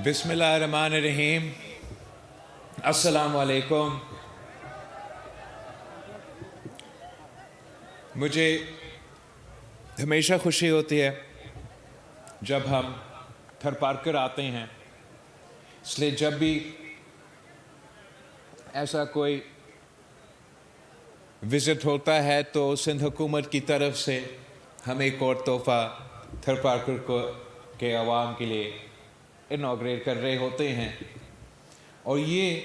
بسم اللہ الرحمن الرحیم۔ السلام علیکم۔ مجھے ہمیشہ خوشی ہوتی ہے جب ہم تھرپارکر آتے ہیں، اس لیے جب بھی ایسا کوئی وزٹ ہوتا ہے تو سندھ حکومت کی طرف سے ہم ایک اور تحفہ تھرپارکر کے عوام کے لیے انوگریٹ کر رہے ہوتے ہیں، اور یہ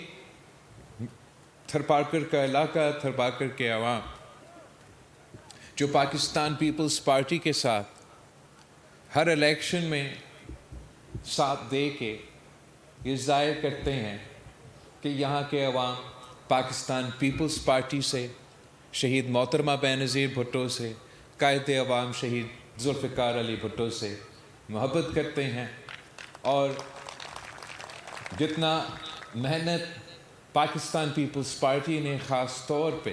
تھرپارکر کا علاقہ، تھرپارکر کے عوام جو پاکستان پیپلز پارٹی کے ساتھ ہر الیکشن میں ساتھ دے کے یہ ظاہر کرتے ہیں کہ یہاں کے عوام پاکستان پیپلز پارٹی سے، شہید محترمہ بینظیر بھٹو سے، قائد عوام شہید ذوالفقار علی بھٹو سے محبت کرتے ہیں، اور جتنا محنت پاکستان پیپلز پارٹی نے خاص طور پہ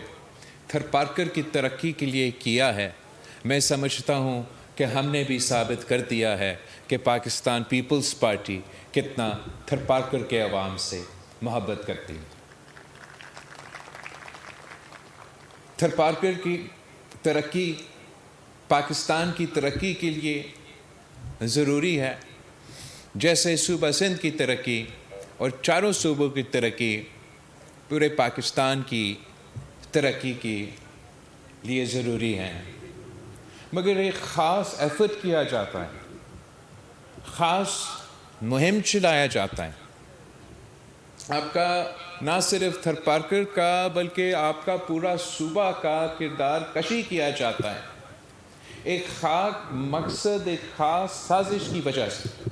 تھرپارکر کی ترقی کے لیے کیا ہے، میں سمجھتا ہوں کہ ہم نے بھی ثابت کر دیا ہے کہ پاکستان پیپلز پارٹی کتنا تھرپارکر کے عوام سے محبت کرتی ہے۔ تھرپارکر کی ترقی پاکستان کی ترقی کے لیے ضروری ہے، جیسے صوبہ سندھ کی ترقی اور چاروں صوبوں کی ترقی پورے پاکستان کی ترقی کے لیے ضروری ہے، مگر ایک خاص ایفرٹ کیا جاتا ہے، خاص مہم چلایا جاتا ہے۔ آپ کا نہ صرف تھرپارکر کا بلکہ آپ کا پورا صوبہ کا کردار کشی کیا جاتا ہے، ایک خاص مقصد، ایک خاص سازش کی وجہ سے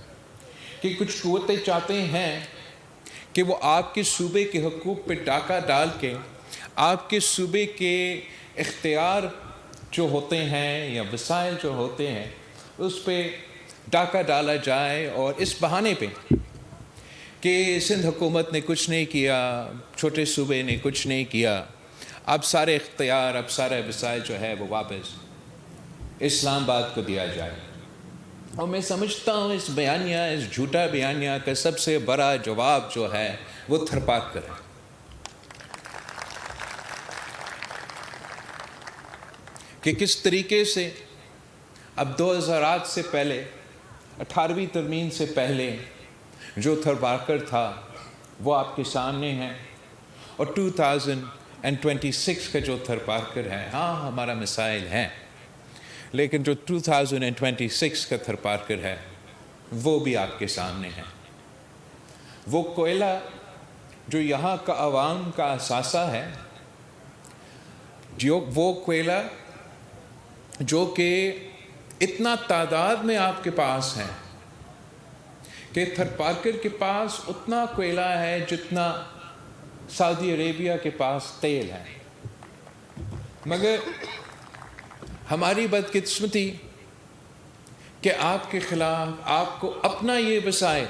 کہ کچھ قوتیں چاہتے ہیں کہ وہ آپ کے صوبے کے حقوق پہ ڈاکہ ڈال کے آپ کے صوبے کے اختیار جو ہوتے ہیں یا وسائل جو ہوتے ہیں اس پہ ڈاکہ ڈالا جائے، اور اس بہانے پہ کہ سندھ حکومت نے کچھ نہیں کیا، چھوٹے صوبے نے کچھ نہیں کیا، اب سارے اختیار، اب سارے وسائل جو ہے وہ واپس اسلام آباد کو دیا جائے۔ اور میں سمجھتا ہوں اس بیانیہ، اس جھوٹا بیانیہ کا سب سے بڑا جواب جو ہے وہ تھرپارکر ہے۔ کہ کس طریقے سے اب 2000 سے پہلے، 18ویں ترمیم سے پہلے جو تھرپارکر تھا وہ آپ کے سامنے ہے، اور 2026 کا جو تھرپارکر ہے، ہاں ہمارا مسائل ہیں، لیکن جو 2026 کا تھرپارکر ہے وہ بھی آپ کے سامنے ہے۔ وہ کوئلہ جو یہاں کا عوام کا اثاثہ ہے، وہ کوئلہ جو کہ اتنا تعداد میں آپ کے پاس ہے کہ تھرپارکر کے پاس اتنا کوئلہ ہے جتنا سعودی عربیہ کے پاس تیل ہے، مگر ہماری بدقسمتی کہ آپ کے خلاف آپ کو اپنا یہ وسائل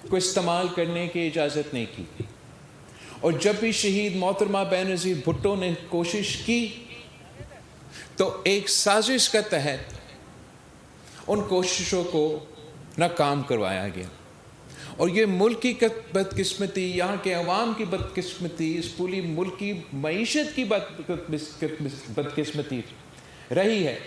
کو استعمال کرنے کی اجازت نہیں کی، اور جب بھی شہید محترمہ بینظیر بھٹو نے کوشش کی تو ایک سازش کے تحت ان کوششوں کو ناکام کروایا گیا، اور یہ ملک کی بدقسمتی، یہاں کے عوام کی بدقسمتی، اس پوری ملک کی معیشت کی بدقسمتی رہی ہے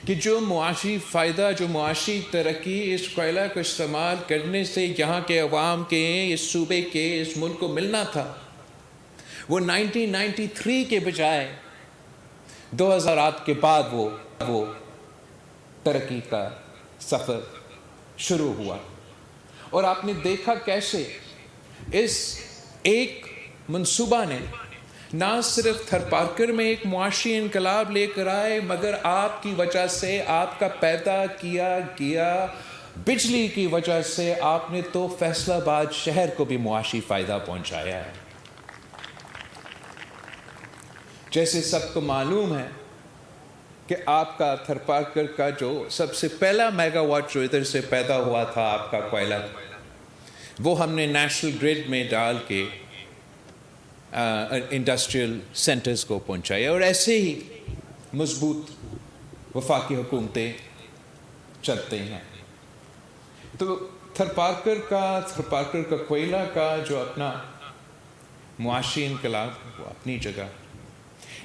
کہ جو معاشی فائدہ، جو معاشی ترقی اس کوئلہ کو استعمال کرنے سے یہاں کے عوام کے، اس صوبے کے، اس ملک کو ملنا تھا، وہ 1993 کے بجائے 2000 کے بعد وہ ترقی کا سفر شروع ہوا۔ اور آپ نے دیکھا کیسے اس ایک منصوبہ نے نہ صرف تھرپارکر میں ایک معاشی انقلاب لے کر آئے، مگر آپ کی وجہ سے، آپ کا پیدا کیا گیا بجلی کی وجہ سے آپ نے تو فیصل آباد شہر کو بھی معاشی فائدہ پہنچایا ہے۔ جیسے سب کو معلوم ہے کہ آپ کا تھرپارکر کا جو سب سے پہلا میگا واٹ جو ادھر سے پیدا ہوا تھا، آپ کا کوئلہ، وہ ہم نے نیشنل گریڈ میں ڈال کے انڈسٹریل سینٹرز کو پہنچایا، اور ایسے ہی مضبوط وفاقی حکومتیں چلتے ہیں۔ تو تھرپارکر کا کوئلہ کا جو اپنا معاشی انقلاب وہ اپنی جگہ،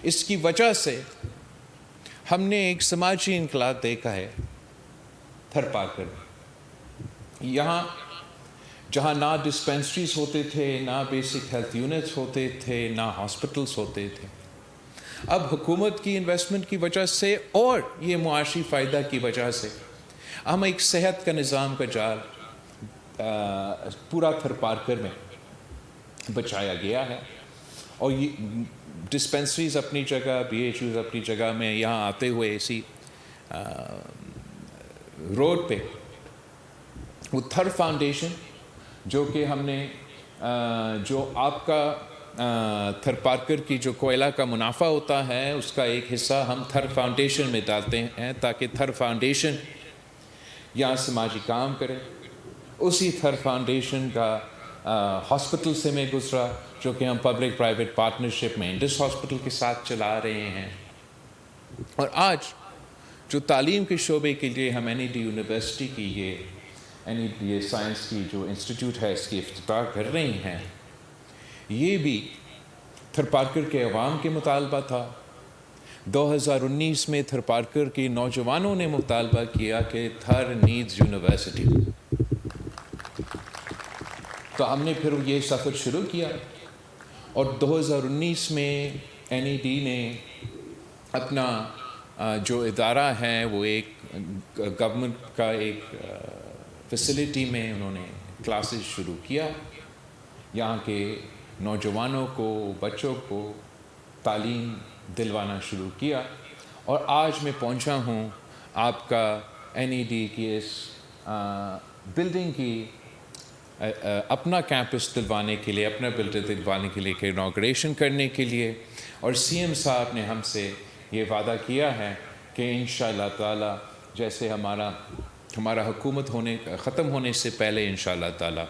اس کی وجہ سے ہم نے ایک سماجی انقلاب دیکھا ہے تھرپارکر میں۔ یہاں جہاں نہ ڈسپینسریز ہوتے تھے، نہ بیسک ہیلتھ یونٹس ہوتے تھے، نہ ہاسپٹلس ہوتے تھے، اب حکومت کی انویسٹمنٹ کی وجہ سے اور یہ معاشی فائدہ کی وجہ سے ہم ایک صحت کا نظام کا جال پورا تھرپارکر میں بچایا گیا ہے، اور یہ ڈسپینسریز اپنی جگہ، بی ایچ یوز اپنی جگہ میں، یہاں آتے ہوئے اسی روڈ پہ وہ تھر فاؤنڈیشن جو کہ ہم نے جو آپ کا تھرپارکر کی جو کوئلہ کا منافع ہوتا ہے اس کا ایک حصہ ہم تھر فاؤنڈیشن میں ڈالتے ہیں تاکہ تھر فاؤنڈیشن یہاں سماجی کام کرے۔ اسی تھر فاؤنڈیشن کا ہاسپٹل سے میں گزرا جو کہ ہم پبلک پرائیویٹ پارٹنرشپ میں انڈس ہاسپٹل کے ساتھ چلا رہے ہیں، اور آج جو تعلیم کے شعبے کے لیے ہم این ای ڈی یونیورسٹی کی یہ سائنس کی جو انسٹیٹیوٹ ہے اس کی افتتاح کر رہے ہیں، یہ بھی تھرپارکر کے عوام کے مطالبہ تھا۔ 2019 میں تھرپارکر کے نوجوانوں نے مطالبہ کیا کہ تھر نیڈز یونیورسٹی، تو ہم نے پھر یہ سفر شروع کیا، اور 2019 میں این ای ڈی نے اپنا جو ادارہ ہے وہ ایک گورنمنٹ کا ایک فیسلٹی میں انہوں نے کلاسز شروع کیا، یہاں کے نوجوانوں کو، بچوں کو تعلیم دلوانا شروع کیا، اور آج میں پہنچا ہوں آپ کا این ای ڈی کی اس بلڈنگ کی اپنا کیمپس دلوانے کے لیے، اپنا بلڈنگ دلوانے کے لیے، انوگریشن کرنے کے لیے، اور سی ایم صاحب نے ہم سے یہ وعدہ کیا ہے کہ انشاءاللہ تعالی جیسے ہمارا حکومت ختم ہونے سے پہلے انشاءاللہ تعالی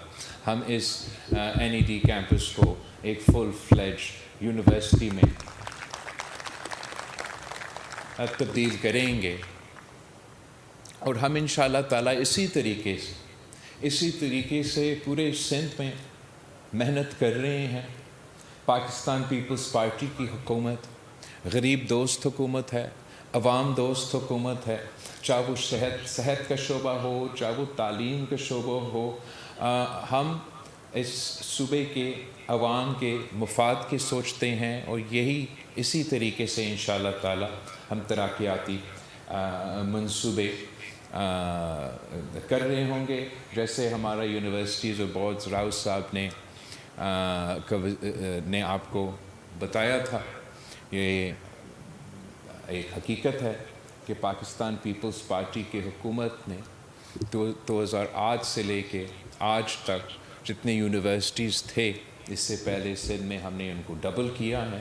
ہم اس این ای ڈی کیمپس کو ایک فل فلیج یونیورسٹی میں تبدیل کریں گے، اور ہم انشاءاللہ تعالی اسی طریقے سے پورے سندھ میں محنت کر رہے ہیں۔ پاکستان پیپلز پارٹی کی حکومت غریب دوست حکومت ہے، عوام دوست حکومت ہے، چاہے وہ صحت کا شعبہ ہو، چاہے وہ تعلیم کا شعبہ ہو، ہم اس صوبے کے عوام کے مفاد کے سوچتے ہیں، اور اسی طریقے سے انشاءاللہ تعالی ہم ترقیاتی منصوبے کر رہے ہوں گے۔ جیسے ہمارا یونیورسٹیز اور بورڈز راؤ صاحب نے آپ کو بتایا تھا، یہ ایک حقیقت ہے کہ پاکستان پیپلز پارٹی کی حکومت نے 2008 سے لے کے آج تک جتنے یونیورسٹیز تھے اس سے پہلے سندھ میں ہم نے ان کو ڈبل کیا ہے۔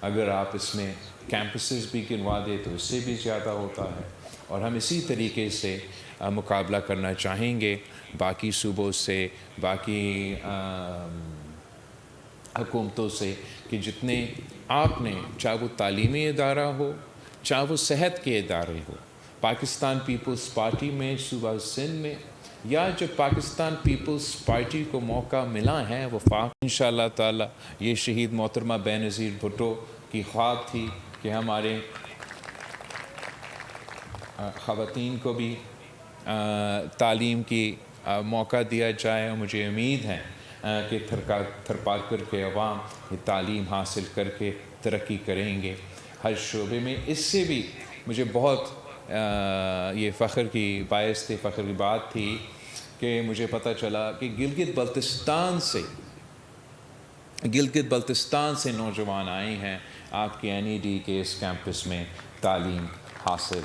اگر آپ اس میں کیمپسز بھی گنوا دیں تو اس سے بھی زیادہ ہوتا ہے، اور ہم اسی طریقے سے مقابلہ کرنا چاہیں گے باقی صوبوں سے، باقی حکومتوں سے، کہ جتنے آپ نے، چاہے وہ تعلیمی ادارہ ہو، چاہے وہ صحت کے ادارے ہو، پاکستان پیپلز پارٹی میں صوبہ سندھ میں، یا جب پاکستان پیپلز پارٹی کو موقع ملا ہے وفاق، انشاءاللہ تعالی یہ شہید محترمہ بے نظیر بھٹو کی خواب تھی کہ ہمارے خواتین کو بھی تعلیم کی موقع دیا جائے، اور مجھے امید ہے کہ تھرپارکر کے عوام یہ تعلیم حاصل کر کے ترقی کریں گے ہر شعبے میں۔ اس سے بھی مجھے بہت یہ فخر کی بات تھی کہ مجھے پتہ چلا کہ گلگت بلتستان سے نوجوان آئے ہیں آپ کے این ای ڈی کے اس کیمپس میں تعلیم حاصل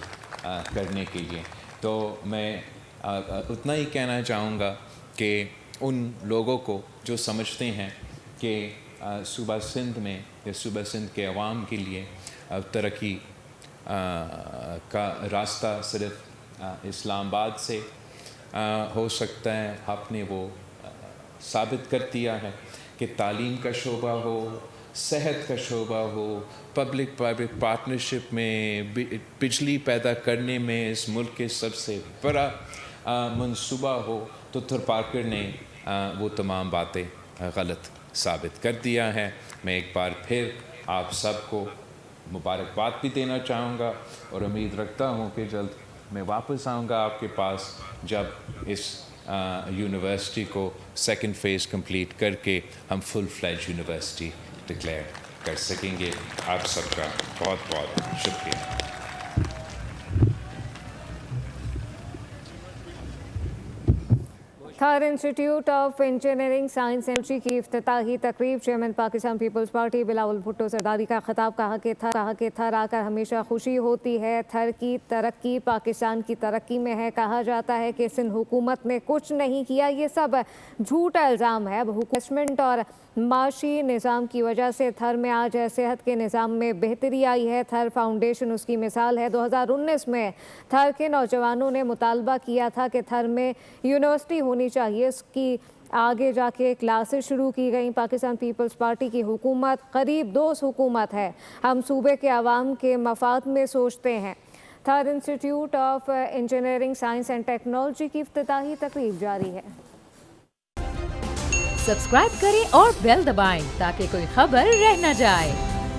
کرنے کے لیے۔ تو میں اتنا ہی کہنا چاہوں گا کہ ان لوگوں کو جو سمجھتے ہیں کہ صوبہ سندھ میں یا صوبہ سندھ کے عوام کے لیے ترقی کا راستہ صرف اسلام آباد سے ہو سکتا ہے، آپ نے وہ ثابت کر دیا ہے کہ تعلیم کا شعبہ ہو، صحت کا شعبہ ہو، پبلک پرائیویٹ پارٹنرشپ میں، بجلی پیدا کرنے میں اس ملک کے سب سے بڑا منصوبہ ہو تو تھرپارکر نے وہ تمام باتیں غلط ثابت کر دیا ہے. میں ایک بار پھر آپ سب کو مبارکباد بھی دینا چاہوں گا اور امید رکھتا ہوں کہ جلد میں واپس آؤں گا آپ کے پاس جب اس یونیورسٹی کو سیکنڈ فیز کمپلیٹ کر کے ہم فل فلیج یونیورسٹی ڈکلیئر کر سکیں گے. آپ سب کا بہت بہت شکریہ. Thar Institute of Engineering Science and Technology کی افتتاحی تقریب. چیئرمین پاکستان پیپلز پارٹی بلاول بھٹو زرداری کا خطاب. کہا کہ تھر آ کر ہمیشہ خوشی ہوتی ہے. تھر کی ترقی پاکستان کی ترقی میں ہے. کہا جاتا ہے کہ سندھ حکومت نے کچھ نہیں کیا. یہ سب جھوٹا الزام ہے. اب حکومت اور معاشی نظام کی وجہ سے تھر میں آج صحت کے نظام میں بہتری آئی ہے. تھر فاؤنڈیشن اس کی مثال ہے. 2019 میں تھر کے نوجوانوں نے مطالبہ کیا تھا کہ تھر میں یونیورسٹی ہونی چاہیے. اس کی آگے جا کے کلاسز شروع کی گئیں. پاکستان پیپلز پارٹی کی حکومت قریب دوست حکومت ہے. ہم صوبے کے عوام کے مفاد میں سوچتے ہیں. Thar Institute of Engineering Science and Technology کی افتتاحی تقریب جاری ہے. سبسکرائب کریں اور بیل دبائیں تاکہ کوئی خبر رہ نہ جائے.